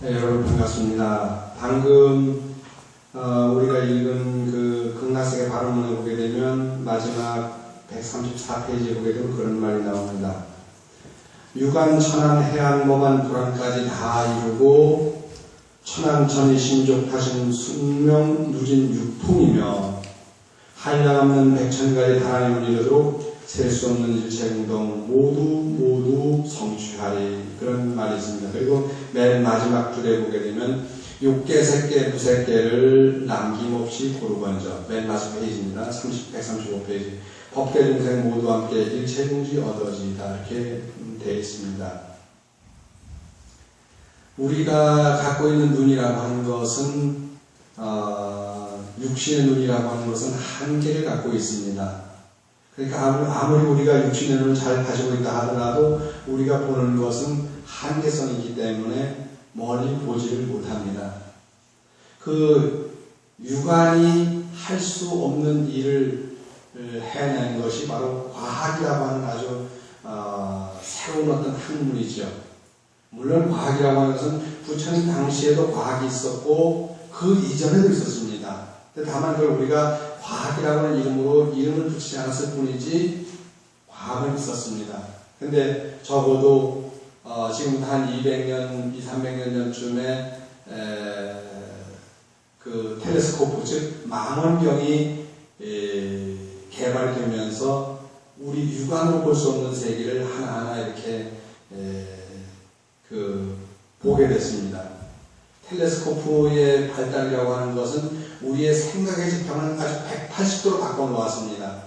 네, 여러분 반갑습니다. 방금 우리가 읽은 그 극락세계 발언문에 보게 되면 마지막 134페이지에 보게 되면 그런 말이 나옵니다. 유관, 천안, 해안, 모반, 불안까지 다 이루고 천안, 천이, 심족하신 순명, 누진, 육통이며 한량없는 백천가지 하나님을 이루도록 셀 수 없는 일체공동 모두 성취하리. 그런 말이 있습니다. 그리고 맨 마지막 줄에 보게 되면 육계, 색계, 무색계를 남김없이 고르건져. 맨 마지막 페이지입니다. 135페이지. 법계 중생 모두 함께 일체공지 얻어지다. 이렇게 되어 있습니다. 우리가 갖고 있는 눈이라고 하는 것은 육신의 눈이라고 하는 것은 한계를 갖고 있습니다. 그러니까 아무리 우리가 육신의 눈을 잘 가지고 있다 하더라도 우리가 보는 것은 한계성이기 때문에 멀리 보지를 못합니다. 그 육안이 할 수 없는 일을 해낸 것이 바로 과학이라고 하는 아주 새로운 어떤 학문이죠. 물론 과학이라고 하는 것은 부처님 당시에도 과학이 있었고 그 이전에도 있었습니다. 다만 그걸 우리가 과학이라고 하는 이름으로 이름을 붙이지 않았을 뿐이지 과학은 있었습니다. 근데 적어도 지금부터 한 200년, 300년 전쯤에 그 텔레스코프, 즉 망원경이 개발이 되면서 우리 육안으로 볼 수 없는 세계를 하나하나 이렇게 보게 됐습니다. 텔레스코프의 발달이라고 하는 것은 우리의 생각의 지평을 아주 180도로 바꿔놓았습니다.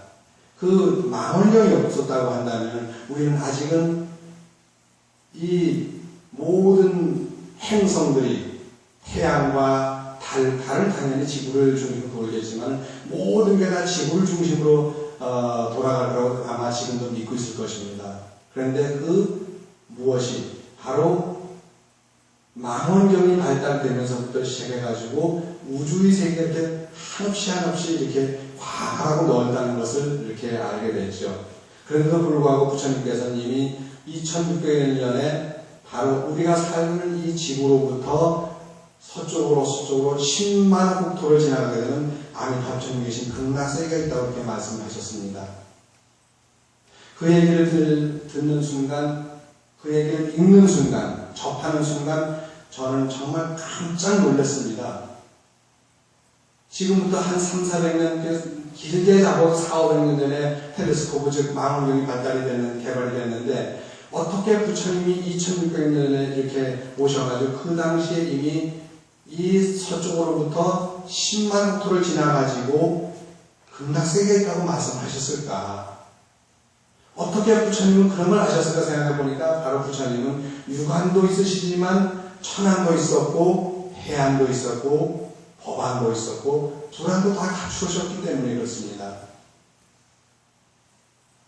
그 망원경이 없었다고 한다면 우리는 아직은 이 모든 행성들이 태양과 달은 당연히 지구를 중심으로 돌겠지만 모든 게 다 지구를 중심으로 돌아갈 거라고 아마 지금도 믿고 있을 것입니다. 그런데 그 무엇이 바로 망원경이 발달되면서부터 시작해가지고 우주의 세계에 이렇게 한없이 이렇게 과하고 넓다는 것을 이렇게 알게 됐죠. 그런데도 불구하고 부처님께서는 이미 2600년 바로 우리가 살고 이 지구로부터 서쪽으로 10만 국토를 지나가게 되면 아미타불처님 계신 극락세계가 있다고 이렇게 말씀하셨습니다. 그 얘기를 듣는 순간, 그 얘기를 읽는 순간, 접하는 순간 저는 정말 깜짝 놀랐습니다. 지금부터 한 300~400년, 길게 잡아도 400~500년 전에 텔레스코프, 즉 망원경이 개발이 됐는데 어떻게 부처님이 2600년에 이렇게 오셔가지고 그 당시에 이미 이 서쪽으로부터 10만 국토를 지나가지고 극락세계에 있다고 말씀하셨을까? 어떻게 부처님은 그런 걸 아셨을까 생각해보니까 바로 부처님은 육안도 있으시지만 천안도 있었고 해안도 있었고 법안도 있었고 불안도 다 갖추셨기 때문에 그렇습니다.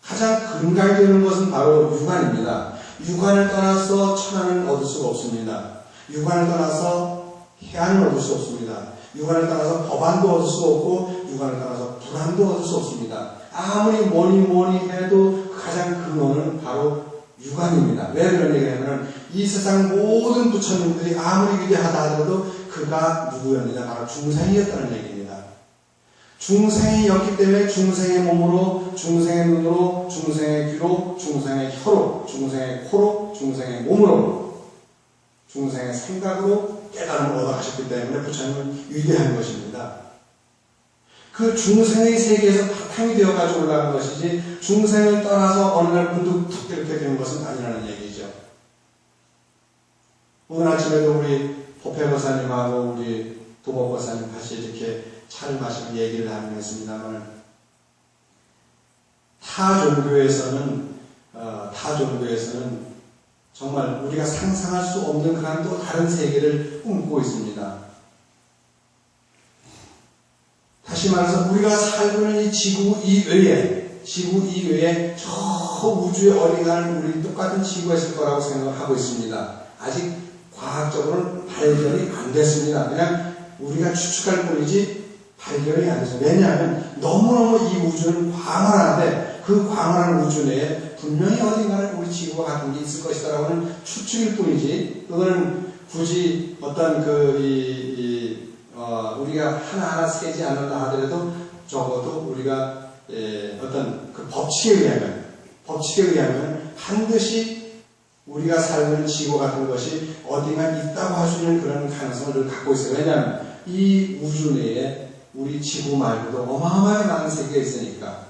가장 근간이 되는 것은 바로 육안입니다. 육안을 떠나서 천안을 얻을 수가 없습니다. 육안을 떠나서 해안을 얻을 수 없습니다. 육안을 떠나서 법안도 얻을 수 없고 육안을 떠나서 불안도 얻을 수 없습니다. 아무리 뭐니 해도 가장 근원은 바로 육안입니다. 왜 그런 얘기를 하면 이 세상 모든 부처님들이 아무리 위대하다 하더라도 그가 누구였느냐? 바로 중생이었다는 얘기입니다. 중생이었기 때문에 중생의 몸으로, 중생의 눈으로, 중생의 귀로, 중생의 혀로, 중생의 코로, 중생의 몸으로, 중생의 생각으로 깨달음을 얻어가셨기 때문에 부처님은 위대한 것입니다. 그 중생의 세계에서 바탕이 되어가지고 올라간 것이지 중생을 떠나서 어느 날 문득 툭 이렇게 된 것은 아니라는 얘기죠. 오늘 아침에도 우리 법회보사님하고 우리 도법보사님 같이 이렇게 차를 마시고 얘기를 하긴 했습니다만 타 종교에서는 정말 우리가 상상할 수 없는 그런 또 다른 세계를 꿈꾸고 있습니다. 다시 말해서 우리가 살고 있는 이 지구 이외에 저 우주의 어딘가는 우리 똑같은 지구가 있을 거라고 생각하고 있습니다. 아직 과학적으로는 발견이 안 됐습니다. 그냥 우리가 추측할 뿐이지 발견이 안 됐어요. 왜냐하면 너무너무 이 우주는 광활한데 그 광활한 우주 내에 분명히 어딘가는 우리 지구와 같은 게 있을 것이다라고 하는 추측일 뿐이지 그거는 굳이 어떤 우리가 하나하나 세지 않는다 하더라도 적어도 우리가 어떤 그 법칙에 의하면 반드시 우리가 살고 있는 지구 같은 것이 어딘가 있다고 할 수 있는 그런 가능성을 갖고 있어요. 왜냐하면 이 우주 내에 우리 지구 말고도 어마어마하게 많은 세계가 있으니까.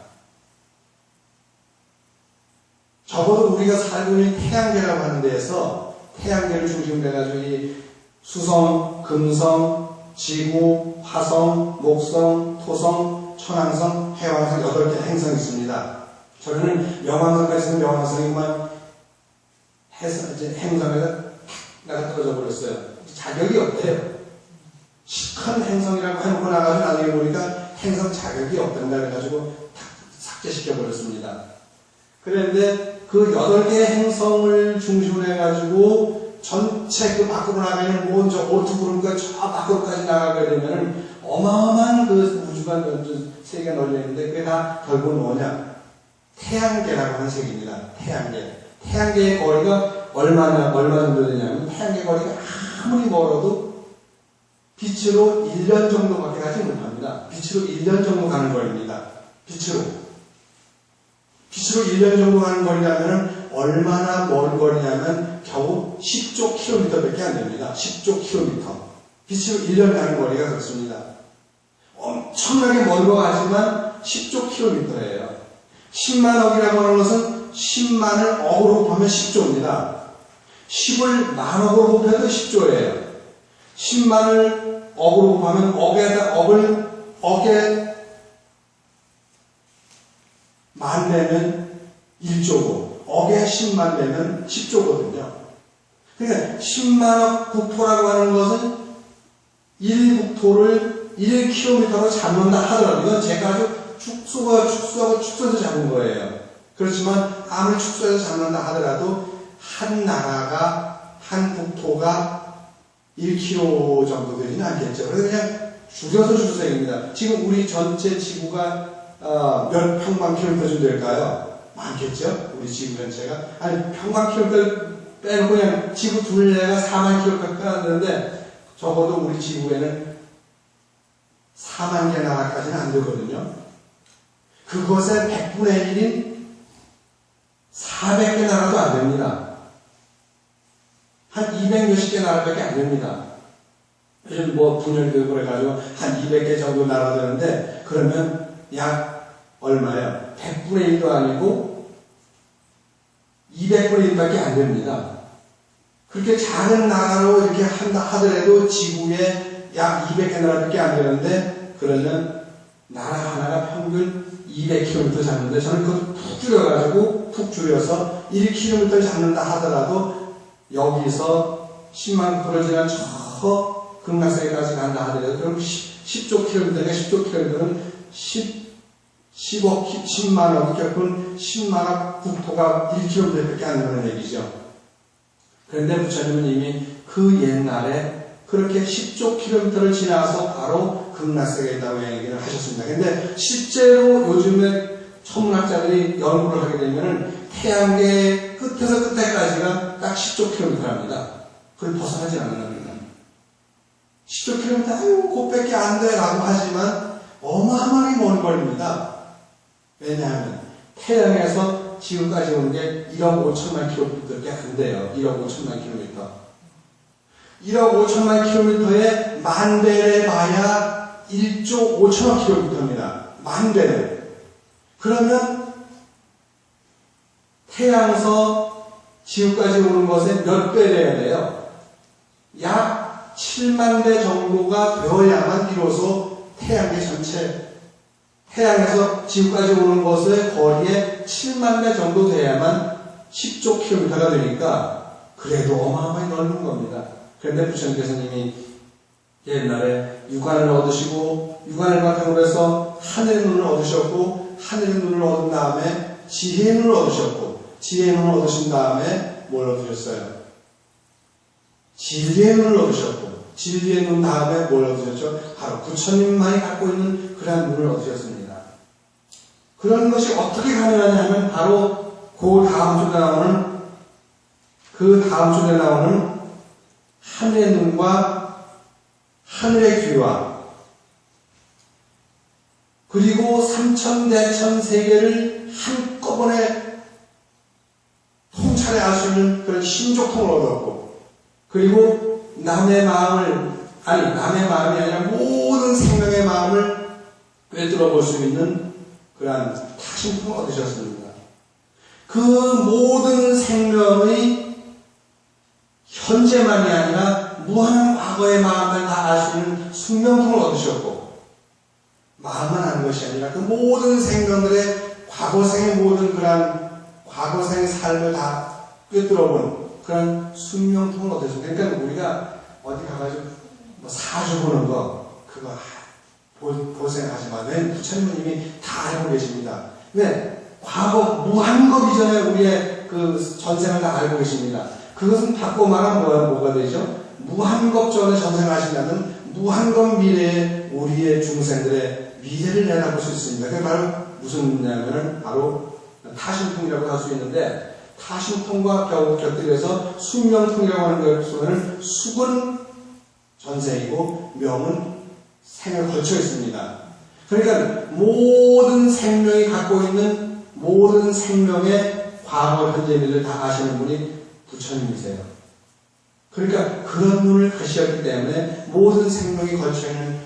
적어도 우리가 살고 있는 태양계라고 하는 데에서 태양계를 중심으로 해가지고 이 수성, 금성, 지구, 화성, 목성, 토성, 천왕성, 해왕성 8개 행성이 있습니다. 저는 명왕성까지 있는 명왕성이만 행성에서 나가 떨어져 버렸어요. 자격이 없대요. 큰 행성이라고 해놓고 나가서 나중에 보니까 행성 자격이 없단다 그래가지고 삭제시켜 버렸습니다. 그런데 그 8개의 행성을 중심으로 해가지고 전체 그 밖으로 나가면 뭐 저 오트구름과 저 밖으로까지 나가게 되면 어마어마한 그 우주가 세계가 널려있는데 그게 다 결국은 뭐냐? 태양계라고 하는 세계입니다. 태양계. 태양계의 거리가 얼마 정도 되냐면 태양계 거리가 아무리 멀어도 빛으로 1년 정도밖에 가지 못합니다. 빛으로 1년 정도 가는 거리입니다. 빛으로 1년 정도 가는 거리라면 얼마나 먼 거리냐면 겨우 10조 킬로미터밖에 안 됩니다. 10조 킬로미터. 빛으로 1년 가는 거리가 그렇습니다. 엄청나게 먼 거 같지만 10조 킬로미터예요. 10만억이라고 하는 것은 10만을 억으로 곱하면 10조입니다. 10을 만억으로 곱해도 10조예요. 10만을 억으로 곱하면 억에 만 내면 1조고 억에 10만 내면 10조거든요. 그러니까 10만억 국토라고 하는 것은 1국토를 1km로 잡는다 하더라도 이건 제가 아주 축소해서 잡은 거예요. 그렇지만 아무리 축소해서 잡는다 하더라도 한 나라가 한 국토가 1km 정도 되지는 않겠죠. 그래서 그냥 줄여서 얘기입니다. 지금 우리 전체 지구가 몇 평방킬로미터 정도 될까요? 많겠죠? 우리 지구 전체가. 아니, 평방킬로미터 빼놓고 그냥 지구 둘레가 4만 킬로미터까지 하는데 적어도 우리 지구에는 4만 개 나라까지는 안 되거든요. 그것의 100분의 1인 400개 나라도 안 됩니다. 한 200몇십 개 나라밖에 안 됩니다. 요즘 분열교육을 해가지고 한 200개 정도 나라 되는데 그러면 약 얼마예요? 100분의 1도 아니고 200분의 1밖에 안 됩니다. 그렇게 작은 나라로 이렇게 한다 하더라도 지구에 약 200개 나라밖에 안 되는데 그러면 나라 하나가 평균 200km 잡는데 저는 그것도 푹 줄여서 1km 잡는다 하더라도 여기서 10만 km를 지난 저 극락세계까지 간다 하더라도 그럼 10조 킬로미터니까 10조 킬로미터는 10만억, 결국은 10만억 국토가 1km밖에 안 되는 얘기죠. 그런데 부처님은 이미 그 옛날에 그렇게 10조 킬로미터를 지나서 바로 극락세계에 있다고 얘기를 하셨습니다. 근데 실제로 요즘에 천문학자들이 연구를 하게 되면은 태양계 끝에서 끝에까지가 딱 10조 킬로미터랍니다. 그걸 벗어나지 않는답니다. 10조 킬로미터, 아유, 그것밖에 안 돼 라고 하지만 어마어마하게 먼 거리입니다. 왜냐하면 태양에서 지구까지 오는 게 1억 5천만 킬로미터밖에 안 돼요. 1억 5천만 킬로미터. 1억 5천만 킬로미터에 만 배를 봐야 1조 5천억 킬로미터입니다. 만 배를. 그러면 태양에서 지구까지 오는 것에 몇 배 돼야 돼요? 약 7만 배 정도가 되어야만 비로소 태양계 전체 태양에서 지구까지 오는 것의 거리에 7만 배 정도 돼야만 10조 킬로미터가 되니까 그래도 어마어마하게 넓은 겁니다. 그런데 부처님께서 이미 옛날에 육안을 얻으시고 육안을 바탕으로 해서 하늘의 눈을 얻으셨고 하늘의 눈을 얻은 다음에 지혜의 눈을 얻으셨고 지혜의 눈을 얻으신 다음에 뭘 얻으셨어요? 진리의 눈을 얻으셨고 진리의 눈 다음에 뭘 얻으셨죠? 바로 부처님만이 갖고 있는 그러한 눈을 얻으셨습니다. 그런 것이 어떻게 가능하냐 하면 바로 그 다음 주에 나오는 하늘의 눈과 하늘의 귀와 그리고 삼천대천 세계를 한꺼번에 통찰해 알 수 있는 그런 신족통을 얻었고, 그리고 남의 마음이 아니라 모든 생명의 마음을 꿰뚫어 볼 수 있는 그러한 타심통을 얻으셨습니다. 그 모든 생명의 현재만이 아니라 무한한 과거의 마음을 다 알 수 있는 숙명통을 얻으셨고, 마음만 아는 것이 아니라 그 모든 생명들의 과거생의 모든 그러한 과거생의 삶을 다 꿰뚫어본 그런 숙명통을 얻으셨습니다. 그러니까 우리가 어디 가가지고 사주 보는 거 그거 고생하지 마. 왜? 부처님이 다 알고 계십니다. 왜? 과거 무한겁 이전에 우리의 그 전생을 다 알고 계십니다. 그것은 바꿔 말하면 뭐가 되죠? 무한겁 전에 전생을 하신다면 무한겁 미래에 우리의 중생들의 미래를 내다볼 수 있습니다. 그게 바로 무슨 의미냐면 바로 타심통이라고 할 수 있는데, 타심통과 곁들여서 숙명통이라고 하는 것은 숙은 전생이고 명은 생을 걸쳐 있습니다. 그러니까 모든 생명이 갖고 있는 모든 생명의 과거, 현재, 미래를 다 아시는 분이 부처님이세요. 그러니까 그런 눈을 가지셨기 때문에 모든 생명이 걸쳐 있는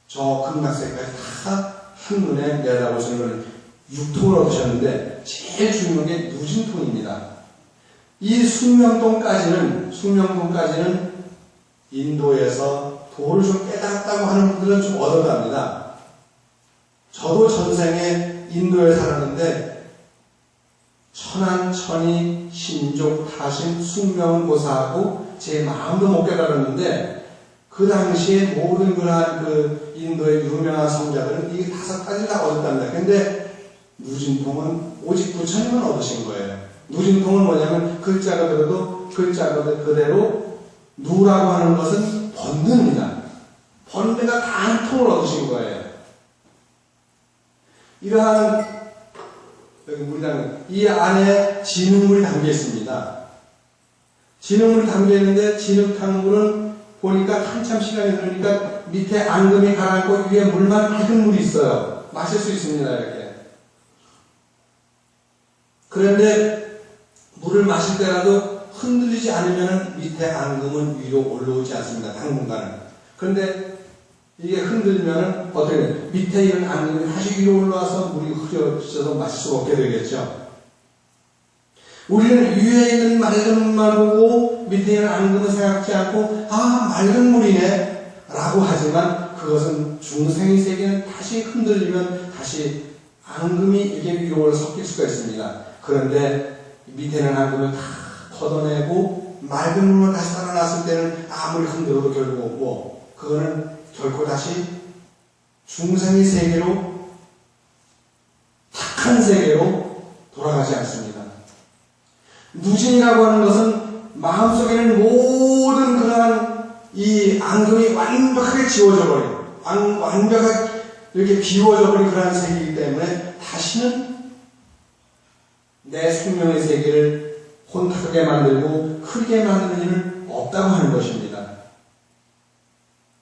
저 극락세계까지 다 한눈에 내다보시는 것은 육통을 얻으셨는데, 제일 중요한 게 누진통입니다. 이 숙명통까지는 인도에서 도를 좀 깨달았다고 하는 분들은 좀 얻어갑니다. 저도 전생에 인도에 살았는데 천안천이 신족 타심 숙명은 고사하고 제 마음도 못 깨달았는데, 그 당시에 모든 그러한 그 인도의 유명한 성자들은 이 5가지를 다 얻었답니다. 근데 누진통은 오직 부처님은 얻으신 거예요. 누진통은 뭐냐면 글자가 들어도 그대로 누라고 하는 것은 번뇌입니다. 번뇌가 다 한 통을 얻으신 거예요. 이러한 여기 물이랑 이 안에 진흙물이 담겨 있습니다. 진흙물이 담겨 있는데 진흙탕물은 보니까 한참 시간이 흐르니까 밑에 앙금이 가라앉고 위에 물만 맑은 물이 있어요. 마실 수 있습니다. 이렇게. 그런데 물을 마실 때라도 흔들리지 않으면 밑에 앙금은 위로 올라오지 않습니다. 당분간은. 그런데 이게 흔들리면 어떻게 돼요? 밑에 있는 앙금이 다시 위로 올라와서 물이 흐려져서 마실 수가 없게 되겠죠. 우리는 위에 있는 맑은 물만 보고 밑에 있는 앙금을 생각지 않고 맑은 물이네 라고 하지만, 그것은 중생의 세계는 다시 흔들리면 다시 앙금이 이게 위로 올라 섞일 수가 있습니다. 그런데 밑에는 앙금을 다 걷어내고 맑은 물만 다시 따라놨을 때는 아무리 흔들어도 결국 그거는 결코 다시 중생의 세계로, 탁한 세계로 돌아가지 않습니다. 누진이라고 하는 것은 마음속에는 모든 그러한 이 앙금이 완벽하게 지워져 버린, 완벽하게 이렇게 비워져 버린 그러한 세계이기 때문에 다시는 내 생명의 세계를 혼탁하게 만들고 크게 만드는 일은 없다고 하는 것입니다.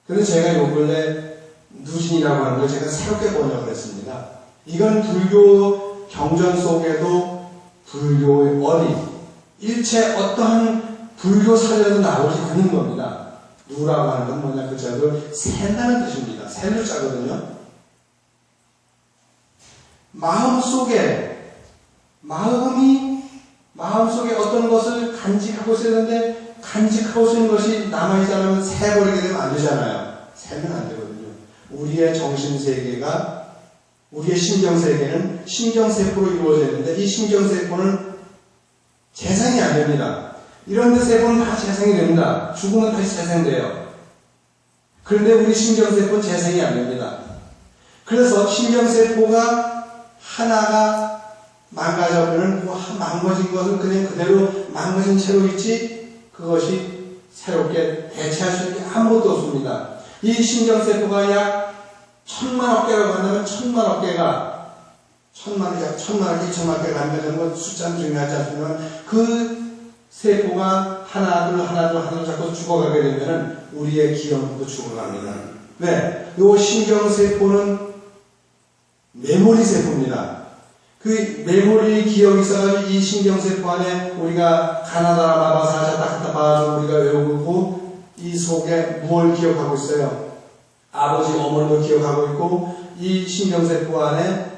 그래서 제가 요 근래 누진이라고 하는 걸 제가 새롭게 번역을 했습니다. 이건 불교 경전 속에도 불교의 어디 일체 어떠한 불교 사전에도 나오지 않는 겁니다. 누라고 하는 건 뭐냐, 그 자도 샌다는 뜻입니다. 샌 글자거든요. 마음속에 어떤 것을 간직하고 있었는데, 간직하고 있는 것이 남아있지 않으면 새버리게 되면 안 되잖아요. 새면 안 되거든요. 우리의 정신세계가, 우리의 신경세계는 신경세포로 이루어져 있는데, 이 신경세포는 재생이 안 됩니다. 이런데 세포는 다 재생이 됩니다. 죽으면 다시 재생돼요. 그런데 우리 신경세포는 재생이 안 됩니다. 그래서 신경세포가 하나가 망가져버리는, 망가진 것은 그냥 그대로 망가진 채로 있지, 그것이 새롭게 대체할 수 있는 게 아무것도 없습니다. 이 신경세포가 약 1000만억 개라고 한다면 1000만억 개가 1000만억 개, 2천만 개가 한다는 건 숫자는 중요하지 않지만, 그 세포가 하나 둘 자꾸 죽어가게 되면은 우리의 기억도 죽어갑니다. 왜? 요 신경세포는 메모리 세포입니다. 그 메모리 기억이 있어가지고 이 신경세포 안에 우리가 가나다라 마바사자 딱딱바주 우리가 외우고 이 속에 무엇을 기억하고 있어요? 아버지 어머니도 기억하고 있고 이 신경세포 안에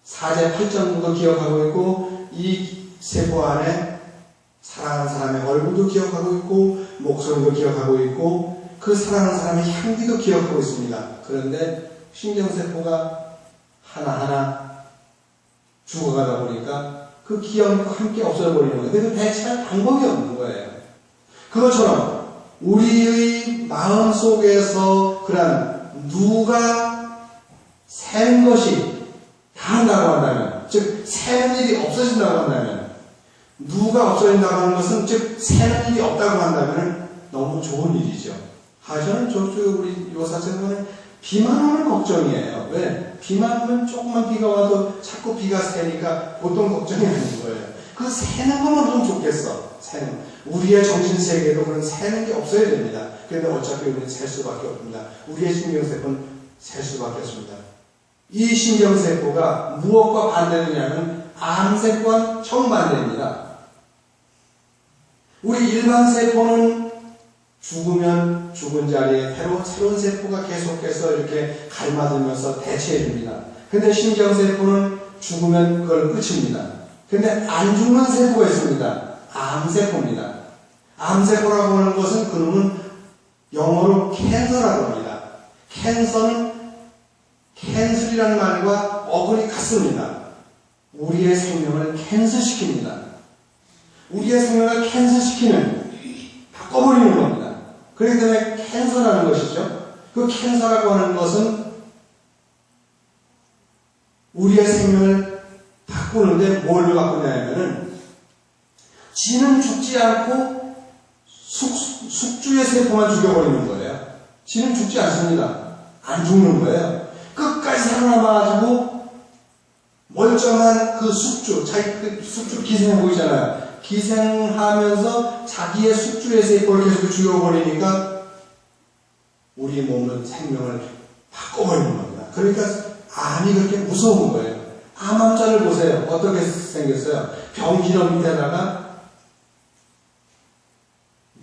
사제 팔전부도 기억하고 있고 이 세포 안에 사랑하는 사람의 얼굴도 기억하고 있고 목소리도 기억하고 있고 그 사랑하는 사람의 향기도 기억하고 있습니다. 그런데 신경세포가 하나하나 죽어가다 보니까 그 기억과 함께 없어져 버리는 거예요. 그래서 대체할 방법이 없는 거예요. 그것처럼 우리의 마음 속에서 그런 누가 새는 것이 다 한다고 한다면, 즉 새는 일이 없어진다고 한다면, 누가 없어진다고 하는 것은 즉 새는 일이 없다고 한다면 너무 좋은 일이죠. 저는 저쪽 우리 요사생활은 비만 오면 걱정이에요. 왜? 비만 오면 조금만 비가 와도 자꾸 비가 새니까 보통 걱정이 아닌 거예요. 그 새는 것만 좀 좋겠어. 새는. 우리의 정신세계에도 그런 새는 게 없어야 됩니다. 그런데 어차피 우리는 셀 수밖에 없습니다. 우리의 신경세포는 셀 수밖에 없습니다. 이 신경세포가 무엇과 반대되냐면 암세포와 정반대입니다. 우리 일반 세포는 죽으면 죽은 자리에 새로운 세포가 계속해서 이렇게 갈마들면서 대체해줍니다. 근데 신경세포는 죽으면 그걸 끝입니다. 근데 안 죽는 세포가 있습니다. 암세포입니다. 암세포라고 하는 것은 그놈은 영어로 캔서라고 합니다. 캔서는 캔슬이라는 말과 어근이 같습니다. 우리의 생명을 캔슬시킵니다. 우리의 생명을 캔슬시키는 바꿔버리는 겁니다. 그렇기 때문에 캔서라는 것이죠. 그 캔서라고 하는 것은 우리의 생명을 바꾸는데 뭘 바꾸냐면은 지는 죽지 않고 숙주의 세포만 죽여버리는 거예요. 지는 죽지 않습니다. 안 죽는 거예요. 끝까지 살아남아가지고 멀쩡한 그 숙주, 자기 그 숙주 기생해 보이잖아요. 기생하면서 자기의 숙주의 세포를 계속 죽여버리니까 우리 몸은 생명을 바꿔버리는 겁니다. 그러니까 암이 그렇게 무서운 거예요. 암 환자를 보세요. 어떻게 생겼어요? 병기름 밑에다가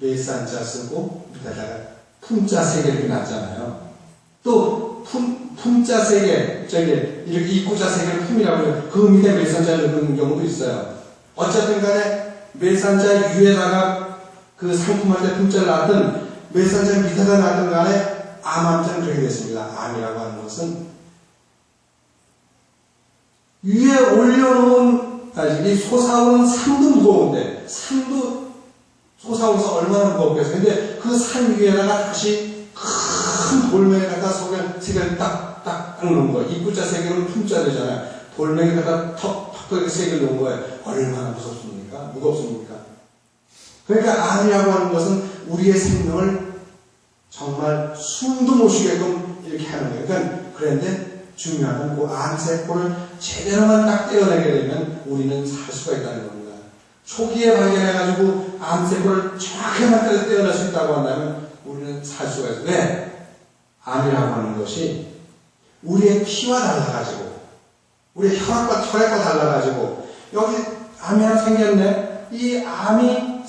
매산자 쓰고 밑에다가 품자 3개 이렇게 놨잖아요. 또 품자 3개, 이렇게 입구자 3개를 품이라고 해요. 그 밑에 매산자를 넣는 경우도 있어요. 어쨌든 간에 매산자 위에다가 그 상품할 때 품자를 놨든 매산자 밑에다 놨든 간에 암 환자는 그렇게 됐습니다. 암이라고 하는 것은 위에 올려놓은 이 솟아오는 산도 무거운데 산도 솟아오면서 얼마나 무겁겠어요. 근데 그 산 위에다가 다시 큰 돌멩이 갖다 속에 3개를 딱 넣은 거예요. 입구자 3개는 품자 되잖아요. 돌멩이 갖다 턱 3개를 넣은 거예요. 얼마나 무섭습니까? 무겁습니까? 그러니까 암이라고 하는 것은 우리의 생명을 정말 숨도 못 쉬게끔 이렇게 하는 거예요. 그러니까 그런데 중요한 건 그 암세포를 제대로만 딱 떼어내게 되면 우리는 살 수가 있다는 겁니다. 초기에 발견해가지고 암세포를 정확하게만 떼어낼 수 있다고 한다면 우리는 살 수가 있어요. 왜? 암이라고 하는 것이 우리의 피와 달라가지고 우리의 혈액과 달라가지고 여기 암이 하나 생겼네. 이 암이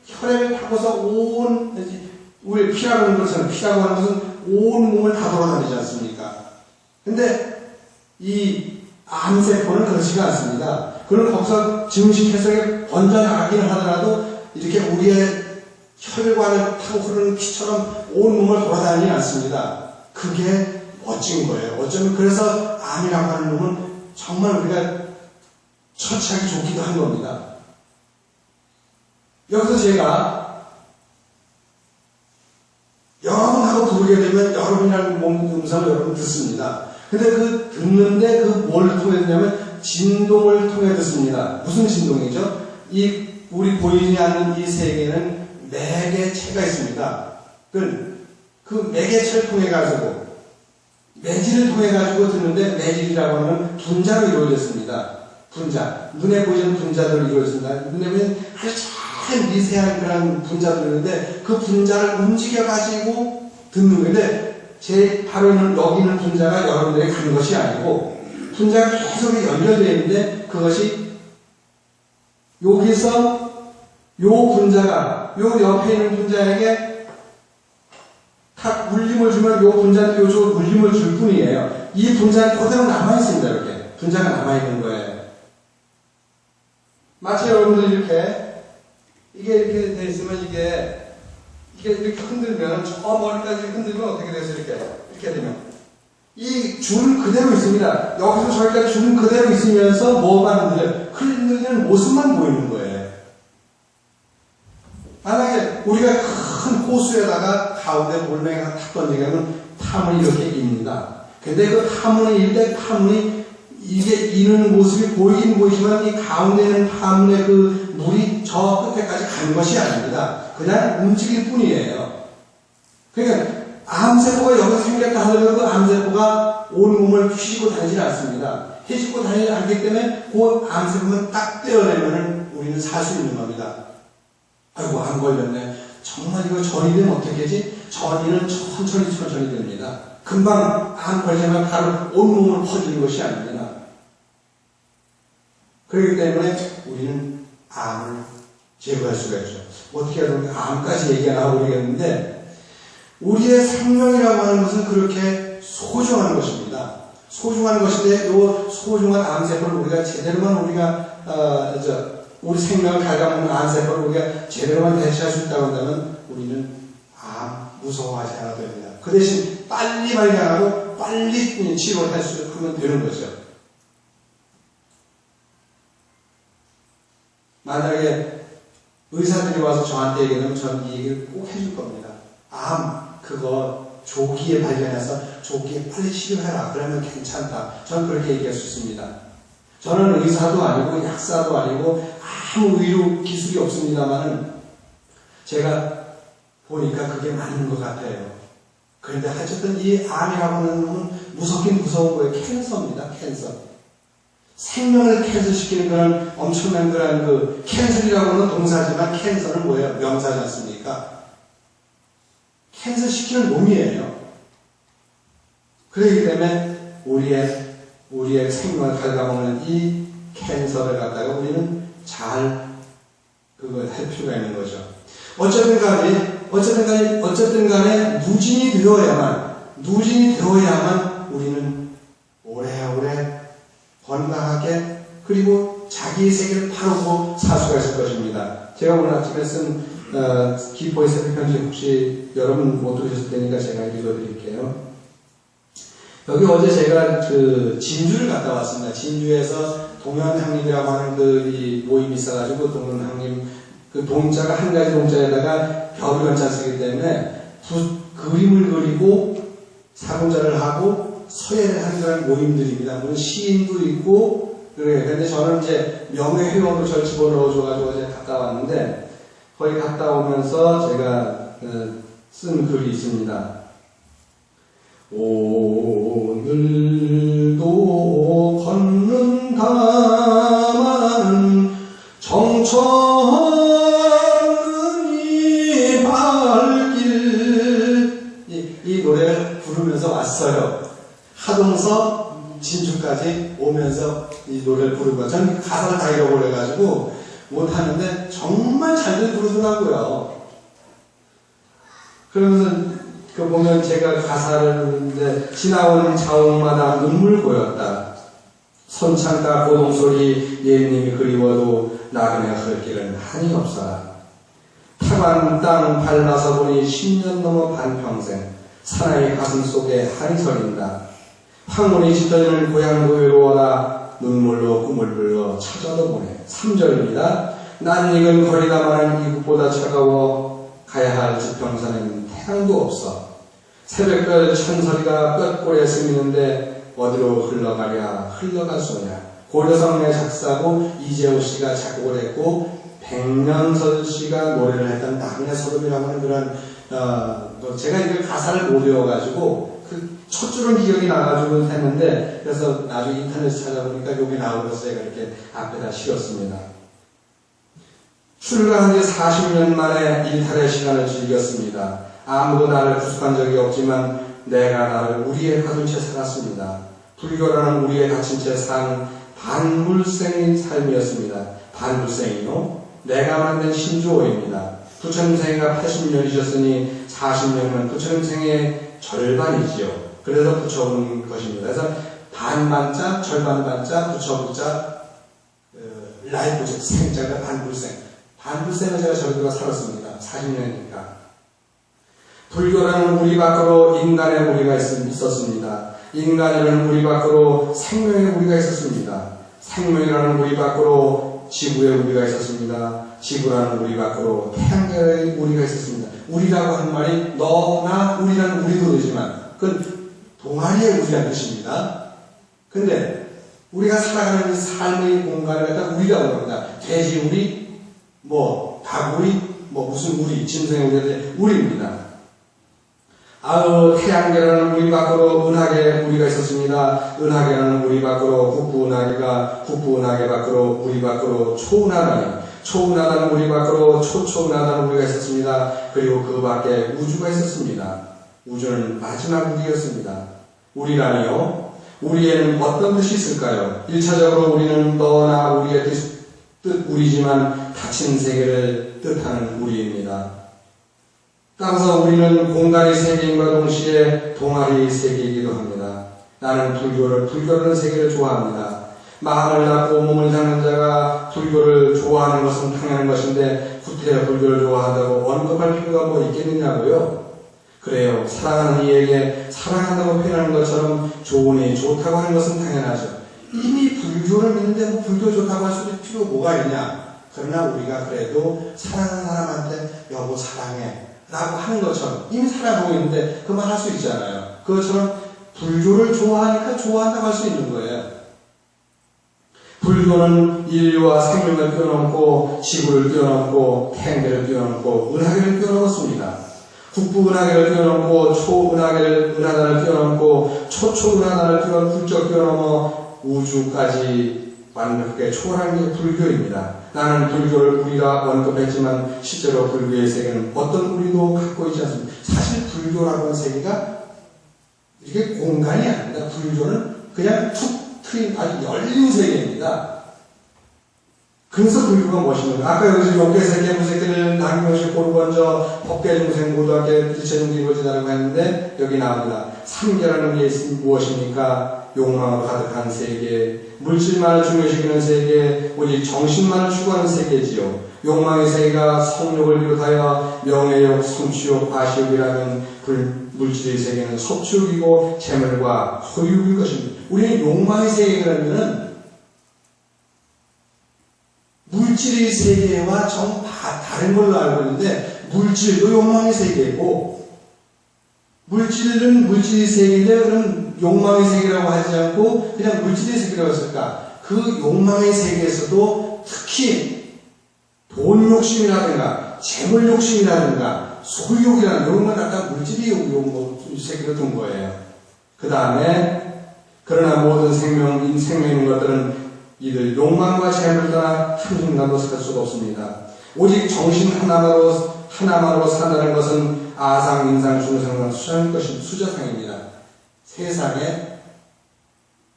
혈액을 타고서 우리 피라고 하는 것은 피라고 하는 것은 온 몸을 다 돌아다니지 않습니까? 근데 이 암세포는 그렇지가 않습니다. 그럼 거기서 증식해서 번져나가기는 하더라도 이렇게 우리의 혈관을 타고 흐르는 피처럼 온 몸을 돌아다니지 않습니다. 그게 멋진 거예요. 어쩌면 그래서 암이라고 하는 놈은 정말 우리가 처치하기 좋기도 한 겁니다. 여기서 제가 여러분하고 부르게 되면 여러분이라는 몸 음성을 여러분 듣습니다. 근데 그 듣는데 그 뭘 통해 듣냐면 진동을 통해 듣습니다. 무슨 진동이죠? 우리 보이지 않는 이 세계는 매개체가 있습니다. 그 매개체를 통해 가지고 매질을 통해 가지고 듣는데 매질이라고 하는 분자로 이루어졌습니다. 분자. 눈에 보이는 분자들로 이루어졌습니다. 눈에 보이는 아주 큰 미세한 그런 분자들이 있는데 그 분자를 움직여가지고 듣는 건데 바로 여기 있는 분자가 여러분들이 가는 것이 아니고 분자가 계속 연결되어 있는데 그것이 여기서 요 분자가 요 옆에 있는 분자에게 탁 울림을 주면 요 분자는 요쪽 울림을 줄 뿐이에요. 이 분자는 그대로 남아있습니다. 이렇게 분자가 남아있는 거예요. 마치 여러분들 이게 이렇게 돼 있으면 이게 이렇게 흔들면 저 머리까지 흔들면 어떻게 돼서 이렇게 되면 이 줄은 그대로 있습니다. 여기서 저기까지 줄은 그대로 있으면서 뭐가 흔들리는 모습만 보이는 거예요. 만약에 우리가 큰 호수에다가 가운데 돌멩이가 탁 던지면 타문이 이렇게 입니다. 근데 그 타문이 일 때 타문이 이게 이는 모습이 보이긴 보이지만 이 가운데 있는 타문의 그 물이 저 끝에까지 가는 것이 아닙니다. 그냥 움직일 뿐이에요. 그러니까 암세포가 여기서 생겼다 하더라도 그 암세포가 온 몸을 휘지고 다니지 않습니다. 휘지고 다니지 않기 때문에 그 암세포만 딱 떼어내면 우리는 살 수 있는 겁니다. 아이고 안 걸렸네. 정말 이거 전이 되면 어떻게 하지? 전이는 천천히 됩니다. 금방 안 걸리면 바로 온 몸으로 퍼지는 것이 아닙니다. 그렇기 때문에 우리는 암을 제거할 수가 있죠. 어떻게 하든 암까지 얘기가 나오겠는데 우리의 생명이라고 하는 것은 그렇게 소중한 것입니다. 소중한 것인데 이 소중한 암세포를 우리가 제대로만 우리 생명을 갉아먹는 암세포를 우리가 제대로만 대체할 수 있다고 한다면 우리는 무서워하지 않아도 됩니다. 그 대신 빨리 발견하고 빨리 치료를 할 수 있으면 되는 거죠. 만약에 의사들이 와서 저한테 얘기하면 저는 이 얘기를 꼭 해줄 겁니다. 그거 조기에 발견해서 조기에 빨리 치료해라. 그러면 괜찮다. 저는 그렇게 얘기할 수 있습니다. 저는 의사도 아니고 약사도 아니고 아무 의료 기술이 없습니다만 제가 보니까 그게 맞는 것 같아요. 그런데 어쨌든 이 암이라고 하는 놈은 무섭긴 무서운 거예요. 캔서입니다. 캔서. 생명을 캔서시키는 그런 엄청난 그런 캔슬이라고 하는 동사지만 캔서는 뭐예요? 명사지 않습니까? 캔서시키는 놈이에요. 그렇기 때문에 우리의 생명을 갉아먹는 이 캔서를 갖다가 우리는 잘 그걸 할 필요가 있는 거죠. 어쨌든 간에 누진이 되어야만 우리는 오래오래 건강하게 그리고 자기의 세계를 바르고 살 수가 있을 것입니다. 제가 오늘 아침에 쓴 기포의 새벽 편지 혹시 여러분 못 들으셨을 테니까 제가 읽어드릴게요. 여기 어제 제가 진주를 갔다 왔습니다. 진주에서 동현항림이라고 하는 이 모임이 있어가지고 동현항림 동자가 한 가지 동자에다가 별을 연자 쓰기 때문에 그림을 그리고 사문자를 하고 서예를 하는 그런 모임들입니다. 물론 시인도 있고 그래요. 근데 저는 이제 명예회원으로 절 집어넣어줘가지고 어제 갔다 왔는데 거기 갔다 오면서 제가 쓴 글이 있습니다. 오늘도 걷는다마는 정처없는 이 발길 이 노래를 부르면서 왔어요. 하동서 진주까지 오면서 이 노래를 부르고 전 가사를 다 잃어버려가지고 못하는데 정말 잘들 부르더라고요. 그러면서 보면 제가 가사를 부르는데 지나오는 자옥마다 눈물 고였다. 손창가 고동소리 예님이 그리워도 나그네 할 길은 한이 없어라. 타관 땅 밟아서 보니 10년 넘어 반평생 사나이 가슴 속에 한이 서린다. 황혼이 짙어지는 고향도 외로워라. 눈물로 꿈을 불러 찾아도 보내. 3절입니다. 난 익은 거리다마는 이곳보다 차가워 가야 할 지평선에는 태양도 없어. 새벽별 천서리가 뼈골에 스미는데 어디로 흘러가랴 흘러가소냐. 고려성내 작사고 이재호 씨가 작곡을 했고 백년설 씨가 노래를 했던 나그네 서름이라고 하는 그런 제가 이걸 가사를 못 외워가지고 첫 줄은 기억이 나가지고 했는데 그래서 나중에 인터넷에 찾아보니까 여기 나오면서 제가 이렇게 앞에다 실었습니다. 출가한 지 40년 만에 일탈의 시간을 즐겼습니다. 아무도 나를 구속한 적이 없지만 내가 나를 우리에 가둔 채 살았습니다. 불교라는 우리에 갇힌 채 산 반물생의 삶이었습니다. 반물생이요? 내가 만든 신조어입니다. 부처님 생애가 80년이셨으니 40년이면 부처님 생애의 절반이지요. 그래서 붙여본 것입니다. 그래서 반반자, 절반반자, 붙여붙자, 라이프자, 생자가 반불생. 반불생을 제가 저기가 살았습니다. 40년이니까. 불교라는 우리 밖으로 인간의 우리가 있었습니다. 인간이라는 우리 밖으로 생명의 우리가 있었습니다. 생명이라는 우리 밖으로 지구의 우리가 있었습니다. 지구라는 우리 밖으로 태양계의 우리가 있었습니다. 우리라고 하는 말이 너나 우리라는 우리도 되지만 그건 동아리의 우리라는 뜻입니다. 근데 우리가 살아가는 이 삶의 공간을 갖다 우리라고 합니다. 돼지 우리, 닭 우리, 무슨 우리, 짐승의 우리인데 우리입니다. 태양계라는 우리 밖으로 은하계 우리가 있었습니다. 은하계라는 우리 밖으로 국부은하계가 국부은하계 밖으로 우리 밖으로 초은하다는 우리 밖으로 초초은하다는 우리가 있었습니다. 그리고 그 밖에 우주가 있었습니다. 우주는 마지막 우리였습니다. 우리라니요? 우리에는 어떤 뜻이 있을까요? 1차적으로 우리는 너나 우리의 뜻 우리지만 닫힌 세계를 뜻하는 우리입니다. 따라서 우리는 공간의 세계인과 동시에 동아리의 세계이기도 합니다. 나는 불교라는 세계를 좋아합니다. 마음을 닫고 몸을 닫는 자가 불교를 좋아하는 것은 당연한 것인데 구태여 불교를 좋아한다고 언급할 필요가 있겠느냐고요? 그래요. 사랑하는 이에게 사랑한다고 표현하는 것처럼 좋으니 좋다고 하는 것은 당연하죠. 이미 불교를 믿는데 불교 좋다고 할 수도 필요 뭐가 있냐? 그러나 우리가 그래도 사랑하는 사람한테 여보 사랑해 라고 하는 것처럼 이미 살아보고 있는데 그 말 할 수 있잖아요. 그것처럼 불교를 좋아하니까 좋아한다고 할 수 있는 거예요. 불교는 인류와 생명을 뛰어넘고 지구를 뛰어넘고 태양계를 뛰어넘고 은하계를 뛰어넘었습니다. 국부은하계를 뛰어넘고 초은하단을 뛰어넘고 초초은하단을 훌쩍 뛰어넘어 우주까지 완벽하게 초월한 게 불교입니다. 나는 불교를 우리라 언급했지만 실제로 불교의 세계는 어떤 우리도 갖고 있지 않습니다. 사실 불교라고 하는 세계가 이게 공간이 아닙니다. 불교는 그냥 툭 트인 아주 열린 세계입니다. 그래서 불교가 멋있는 거예요. 아까 여기서 욕계세계, 무색계를 남경식, 고르건저, 법계중생, 고등학교, 일체중기고지다라고 했는데 여기 나옵니다. 삼계라는 게 무엇입니까? 욕망으로 가득한 세계, 물질만을 중요시키는 세계, 오직 정신만을 추구하는 세계지요. 욕망의 세계가 성욕을 비롯하여 명예욕, 성취욕, 과시욕이라면 물질의 세계는 섭취욕이고 재물과 소유욕일 것입니다. 우리는 욕망의 세계라면은 물질의 세계와 좀 다른 걸로 알고 있는데 물질도 욕망의 세계고 물질은 물질의 세계인데 그럼 욕망의 세계라고 하지 않고 그냥 물질의 세계라고 했을까? 그 욕망의 세계에서도 특히 돈 욕심이라든가 재물 욕심이라든가 소유욕이라는 이런 건 아까 물질의 세계로 둔 거예요. 그 다음에 그러나 모든 생명 있는 것들은 이들 욕망과 재물을 떠나 한순간도 살 수가 없습니다. 오직 정신 하나만으로 산다는 것은 아상, 인상, 중상상, 수저상입니다. 세상에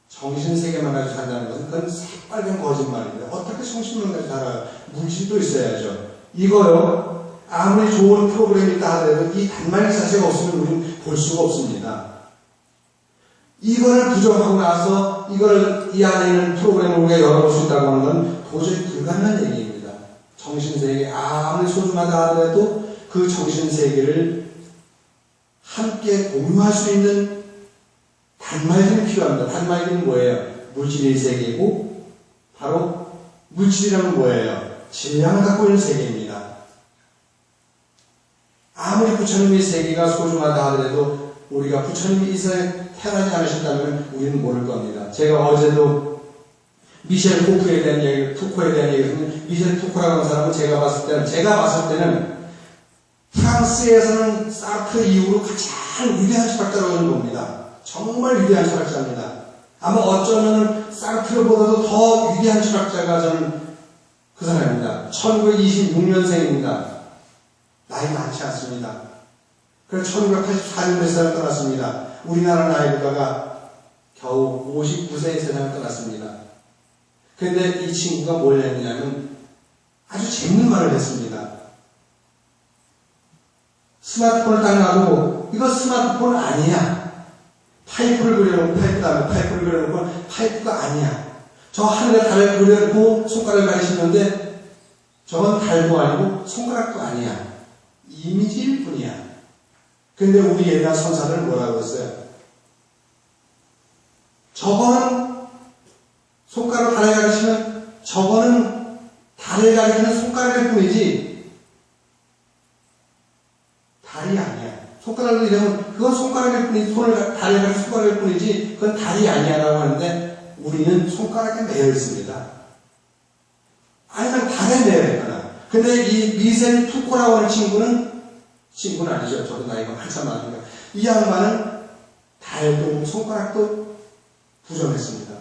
정신세계만 가지고 산다는 것은 그건 새빨간 거짓말입니다. 어떻게 정신만 가지고 살아요? 물질도 있어야죠. 이거요, 아무리 좋은 프로그램이 있다 하더라도 이 단말 자체가 없으면 우리는 볼 수가 없습니다. 이거를 부정하고 나서 이걸 이 안에 있는 프로그램을 우리가 열어볼 수 있다고 하는 건 도저히 불가능한 얘기입니다. 정신세계 아무리 소중하다 하더라도 그 정신세계를 함께 공유할 수 있는 단말기는 필요합니다. 단말기는 뭐예요? 물질의 세계이고 바로 물질이라는 뭐예요? 질량을 갖고 있는 세계입니다. 아무리 부처님의 세계가 소중하다 하더라도 우리가 부처님이 이 세상에 태어나지 않으셨다면 우리는 모를 겁니다. 제가 어제도 미셸 푸코에 대한 얘기를 미셸 푸코라고 하는 사람은 제가 봤을 때는 프랑스에서는 사르트 이후로 가장 위대한 철학자라고 저는 봅니다. 정말 위대한 철학자입니다. 아마 어쩌면 사르트보다도 더 위대한 철학자가 저는 그 사람입니다. 1926년생입니다. 나이 많지 않습니다. 그래서 1984년에 세상을 떠났습니다. 우리나라 나이보다가 겨우 59세에 세상을 떠났습니다. 그런데 이 친구가 뭘 했느냐면 아주 재밌는 말을 했습니다. 스마트폰을 딱 놔두고 이거 스마트폰 아니야. 파이프를 그려놓고 파이프를 그려놓고 파이프가 아니야. 저 하늘에 달을 그려놓고 손가락을 가리시는데 저건 달도 아니고 손가락도 아니야. 이미지일 뿐이야. 근데 우리 옛날 선사들은 뭐라고 했어요? 저거는 손가락 달을 가리시면 저거는 달을 가리키는 손가락일 뿐이지 달이 아니야. 손가락을 이러면 그건 손가락일 뿐이지 손을 달을 가리키는 손가락일 뿐이지 그건 달이 아니야 라고 하는데 우리는 손가락에 매여 있습니다. 아니면 달에 매여 있거나. 근데 이 미셀 투코라고 하는 친구는 아니죠. 저도 나이가 한참 많으니까. 이 양반은 달도 손가락도 부정했습니다.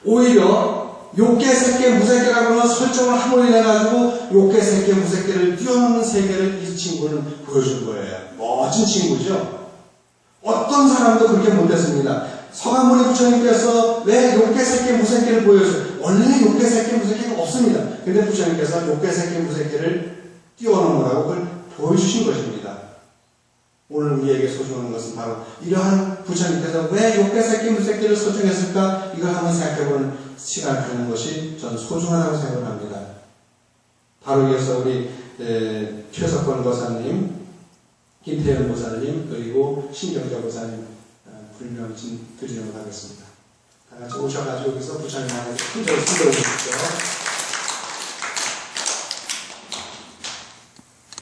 오히려 욕계 새끼 무새끼라고 하는 설정을 함으로 인해가지고 욕계 새끼 무새끼를 뛰어넘는 세계를 이 친구는 보여준 거예요. 멋진 친구죠. 어떤 사람도 그렇게 못했습니다. 서가모니 부처님께서 왜 욕계 새끼 무새끼를 보여줘요? 원래 욕계 새끼 무새끼가 없습니다. 근데 부처님께서 욕계 새끼 무새끼를 뛰어넘으라고 그걸 보여주신 것입니다. 오늘 우리에게 소중한 것은 바로 이러한 부처님께서 왜 욕계 새끼 무새끼를 소중했을까? 이걸 한번 생각해보는 시간을 갖는 것이 저는 소중하다고 생각을 합니다. 바로 이어서 우리 최석권 고사님, 김태현 고사님, 그리고 신경자 고사님 불명진 드리도록 하겠습니다. 다 같이 오셔가지고 여기서 부처님 안에서 큰 절을 주십시오.